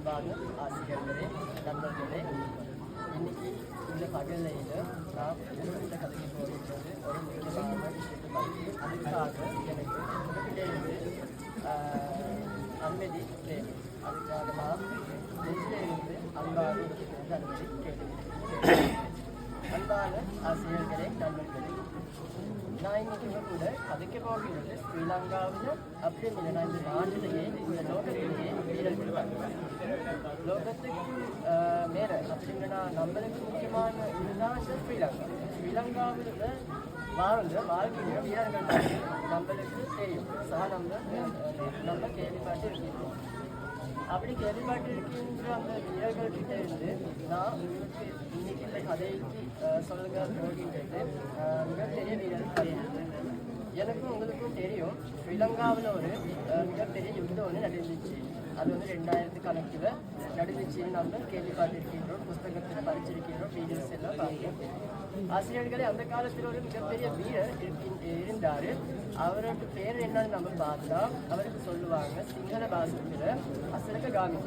அன்பான ஆசிரியர்களே, நண்பர்களே, இன்னைக்கு இந்த பகலையில் நான் உங்கள்கிட்ட கதைக்கு போகின்றது ஒரு முக்கியமான விஷயத்தை பற்றி. அதுக்காக எனக்கு உங்ககிட்டேருந்து அனுமதி தேவை. அதுக்காக நான் நெஞ்சிலிருந்து அன்பான அனுமதி கேட்கிறேன். அன்பான ஆசிரியர்களே, நண்பர்களே, நான் இன்னைக்கு கூட கதைக்க போகிறது ஸ்ரீலங்காவில் அப்படி இல்லை, நான் இந்த நாட்டிலேயே இந்த லோகத்திலேயே வீரர்கள் லோகத்துக்கு மேலே அப்படின்னா நம்மளுக்கு முக்கியமான இதுதான் ஸ்ரீலங்காவில் வாழ்ந்த வாழ்க்கையில வீரர்கள் நம்மளுக்கு தெரியும். நம்ம கேள்விப்பட்டு இருக்கோம். அப்படி கேள்விப்பட்டு இருக்கின்ற அந்த வீரர்கள் கிட்ட இருந்து நான் உங்களுக்கு இன்னைக்கு இந்த கதைக்கு சொல்லுங்க போகின்றது மிகப்பெரிய வீரர்கள். எனக்கும் உங்களுக்கும் தெரியும், ஸ்ரீலங்காவில் ஒரு மிகப்பெரிய யுத்தம் ஒன்று நடந்துச்சு. அது வந்து 2000 கணக்கில் நடந்துச்சுன்னு நம்ம கேள்விப்பட்டிருக்கின்றோம், புஸ்தகத்தில் படிச்சிருக்கின்றோம், வீடியோஸ் எல்லாம் பார்க்கிறோம். ஆசிரியர்களே, அந்த காலத்தில் ஒரு மிகப்பெரிய வீரர் இருந்தார். அவரோட பேர் என்னன்னு நம்ம பார்த்தா அவருக்கு சொல்லுவாங்க சிங்கள பாஷையில் ஹசரக காமினி.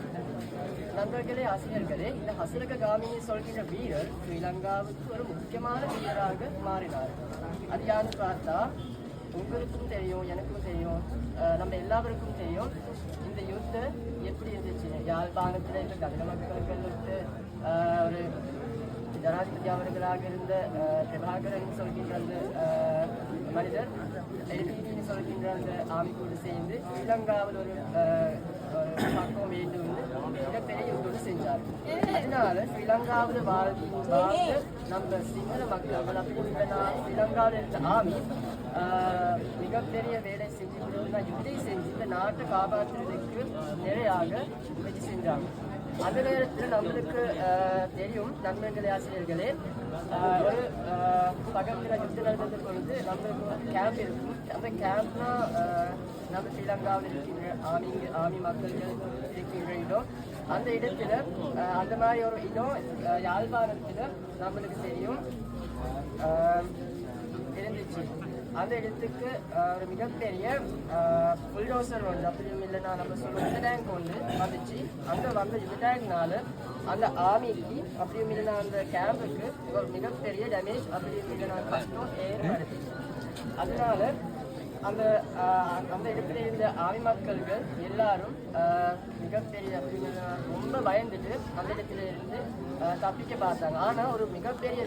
நண்பர்களே, ஆசிரியர்களே, இந்த ஹசரக காமினி சொல்கின்ற வீரர் ஸ்ரீலங்காவுக்கு ஒரு முக்கியமான வீரராக மாறினார். அது யாருன்னு பார்த்தா உங்களுக்கும் தெரியும், எனக்கும் தெரியும், நம்ம எல்லாருக்கும் தெரியும். இந்த யுத்தம் எப்படி இருந்துச்சு? யாழ்ப்பாணத்தில் இருந்த கதிர மக்களுக்கு ஒரு ஜனாதிபதி அவர்களாக இருந்த பிரபாகரன் சொல்கின்ற அந்த மனிதர் எல்பிடின்னு சொல்கின்ற அந்த ஆமிக்கூடு சேர்ந்து ஸ்ரீலங்காவில் ஒரு பக்கம் வேண்டும் மிகப்பெரிய யுத்தம் செஞ்சார். அதனால ஸ்ரீலங்காவில் வாழ்ந்து நம்ம சிங்கள மக்கள் அப்படி ஸ்ரீலங்காவில் இருந்த ஆமி மிகப்பெரிய வேலை செஞ்சு யுத்தி செஞ்சு இந்த நாட்டை காப்பாற்றுவதற்கு நிறையாக முயற்சி செஞ்சாங்க. அந்த நேரத்தில் நம்மளுக்கு தெரியும், நண்பர்களே, ஆசிரியர்களே, ஒரு பக்கத்தில் யுத்தம் நடந்தது பொழுது நம்மளுக்கு கேம்ப் இருக்கும். அந்த கேம்ப்னா நம்ம ஸ்ரீலங்காவில் இருக்கின்ற ஆமி மக்கள்கள் இருக்கின்ற இடம். அந்த இடத்துல அந்த மாதிரி ஒரு இடம் யாழ்ப்பாணத்தில் நம்மளுக்கு தெரியும் இருந்துச்சு. அந்த இடத்துக்கு ஒரு மிகப்பெரிய புல்டோசர் ஒன்று அப்படியும் இல்லைன்னா நம்ம சொல்லுவோம் யுத்த டேங்க் ஒன்று வந்துச்சு. அந்த வந்த யுத்த டேங்க்னால அந்த ஆர்மிக்கு அப்படியும் இல்லைன்னா அந்த கேம்புக்கு ஒரு மிகப்பெரிய டேமேஜ் அப்படியும் இல்லைன்னா கஷ்டம் ஏற்படுத்துச்சு. அதனால அந்த அந்த இடத்துல இருந்த ஆமி மக்கள்கள் எல்லாரும் மிகப்பெரிய அப்படின்னு ரொம்ப பயந்துட்டு அந்த இடத்துல இருந்து தப்பிக்க பார்த்தாங்க. ஆனால் ஒரு மிகப்பெரிய